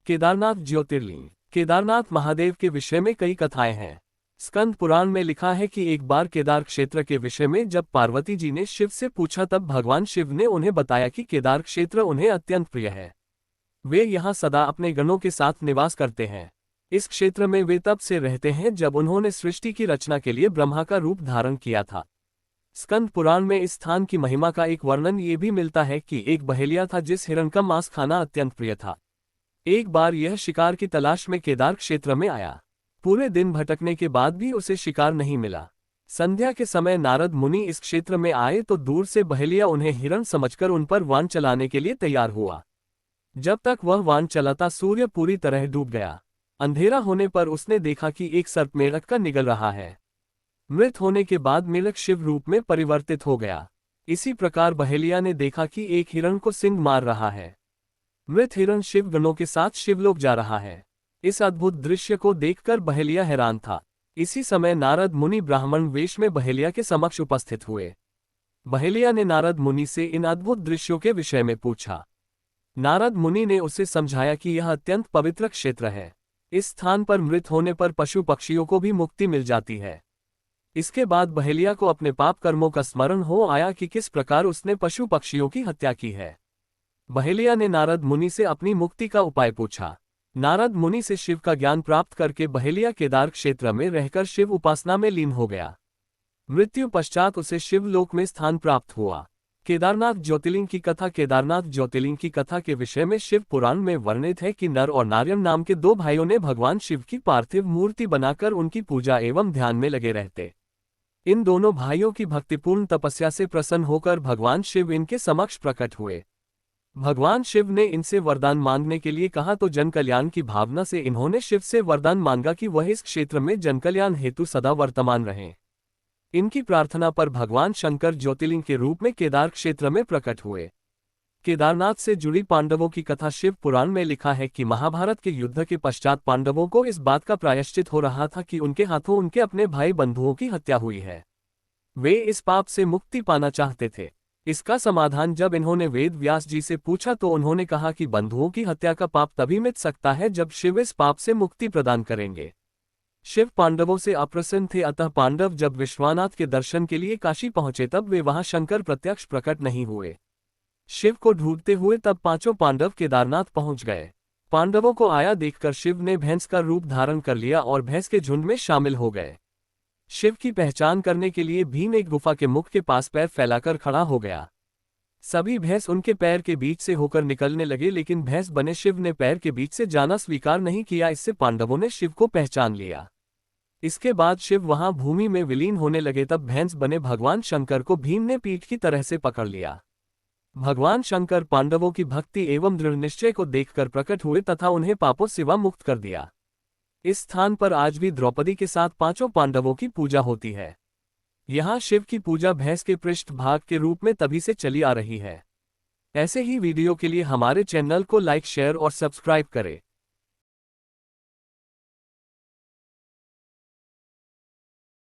केदारनाथ ज्योतिर्लिंग। केदारनाथ महादेव के विषय में कई कथाएं हैं। स्कंद पुराण में लिखा है कि एक बार केदार क्षेत्र के विषय में जब पार्वती जी ने शिव से पूछा तब भगवान शिव ने उन्हें बताया कि केदार क्षेत्र उन्हें अत्यंत प्रिय है। वे यहाँ सदा अपने गणों के साथ निवास करते हैं। इस क्षेत्र में वे तब से रहते हैं जब उन्होंने सृष्टि की रचना के लिए ब्रह्मा का रूप धारण किया था। स्कंद पुराण में इस स्थान की महिमा का एक वर्णन ये भी मिलता है कि एक बहेलिया था जिस हिरण का मांस खाना अत्यंत प्रिय था। एक बार यह शिकार की तलाश में केदार क्षेत्र में आया। पूरे दिन भटकने के बाद भी उसे शिकार नहीं मिला। संध्या के समय नारद मुनि इस क्षेत्र में आए तो दूर से बहेलिया उन्हें हिरण समझकर उन पर वान चलाने के लिए तैयार हुआ। जब तक वह वान चलाता सूर्य पूरी तरह डूब गया। अंधेरा होने पर उसने देखा कि एक सर्प मेढक का निगल रहा है। मृत होने के बाद मेढक शिव रूप में परिवर्तित हो गया। इसी प्रकार बहेलिया ने देखा कि एक हिरण को सिंह मार रहा है। मृत हिरण शिव गणों के साथ शिवलोक जा रहा है। इस अद्भुत दृश्य को देखकर बहेलिया हैरान था। इसी समय नारद मुनि ब्राह्मण वेश में बहेलिया के समक्ष उपस्थित हुए। बहेलिया ने नारद मुनि से इन अद्भुत दृश्यों के विषय में पूछा। नारद मुनि ने उसे समझाया कि यह अत्यंत पवित्र क्षेत्र है। इस स्थान पर मृत होने पर पशु पक्षियों को भी मुक्ति मिल जाती है। इसके बाद बहेलिया को अपने पाप कर्मों का स्मरण हो आया कि किस प्रकार उसने पशु पक्षियों की हत्या की है। बहेलिया ने नारद मुनि से अपनी मुक्ति का उपाय पूछा। नारद मुनि से शिव का ज्ञान प्राप्त करके बहेलिया केदार क्षेत्र में रहकर शिव उपासना में लीन हो गया। मृत्यु पश्चात उसे शिवलोक में स्थान प्राप्त हुआ। केदारनाथ ज्योतिर्लिंग की कथा। केदारनाथ ज्योतिर्लिंग की कथा के विषय में शिव पुराण में वर्णित है कि नर और नारायण नाम के दो भाइयों ने भगवान शिव की पार्थिव मूर्ति बनाकर उनकी पूजा एवं ध्यान में लगे रहते। इन दोनों भाइयों की भक्तिपूर्ण तपस्या से प्रसन्न होकर भगवान शिव इनके समक्ष प्रकट हुए। भगवान शिव ने इनसे वरदान मांगने के लिए कहा तो जन कल्याण की भावना से इन्होंने शिव से वरदान मांगा कि वह इस क्षेत्र में जनकल्याण हेतु सदा वर्तमान रहें। इनकी प्रार्थना पर भगवान शंकर ज्योतिर्लिंग के रूप में केदार क्षेत्र में प्रकट हुए। केदारनाथ से जुड़ी पांडवों की कथा। शिव पुराण में लिखा है कि महाभारत के युद्ध के पश्चात पांडवों को इस बात का प्रायश्चित हो रहा था कि उनके हाथों उनके अपने भाई बंधुओं की हत्या हुई है। वे इस पाप से मुक्ति पाना चाहते थे। इसका समाधान जब इन्होंने वेद व्यास जी से पूछा तो उन्होंने कहा कि बंधुओं की हत्या का पाप तभी मिट सकता है जब शिव इस पाप से मुक्ति प्रदान करेंगे। शिव पांडवों से अप्रसन्न थे, अतः पांडव जब विश्वनाथ के दर्शन के लिए काशी पहुंचे तब वे वहां शंकर प्रत्यक्ष प्रकट नहीं हुए। शिव को ढूंढते हुए तब पांचों पांडव केदारनाथ पहुंच गए। पांडवों को आया देखकर शिव ने भैंस का रूप धारण कर लिया और भैंस के झुंड में शामिल हो गए। शिव की पहचान करने के लिए भीम एक गुफा के मुख के पास पैर फैलाकर खड़ा हो गया। सभी भैंस उनके पैर के बीच से होकर निकलने लगे, लेकिन भैंस बने शिव ने पैर के बीच से जाना स्वीकार नहीं किया। इससे पांडवों ने शिव को पहचान लिया। इसके बाद शिव वहां भूमि में विलीन होने लगे। तब भैंस बने भगवान शंकर को भीम ने पीठ की तरह से पकड़ लिया। भगवान शंकर पांडवों की भक्ति एवं दृढ़ निश्चय को देखकर प्रकट हुए तथा उन्हें पापों सिवा मुक्त कर दिया। इस स्थान पर आज भी द्रौपदी के साथ पांचों पांडवों की पूजा होती है। यहाँ शिव की पूजा भैंस के पृष्ठ भाग के रूप में तभी से चली आ रही है। ऐसे ही वीडियो के लिए हमारे चैनल को लाइक, शेयर और सब्सक्राइब करें।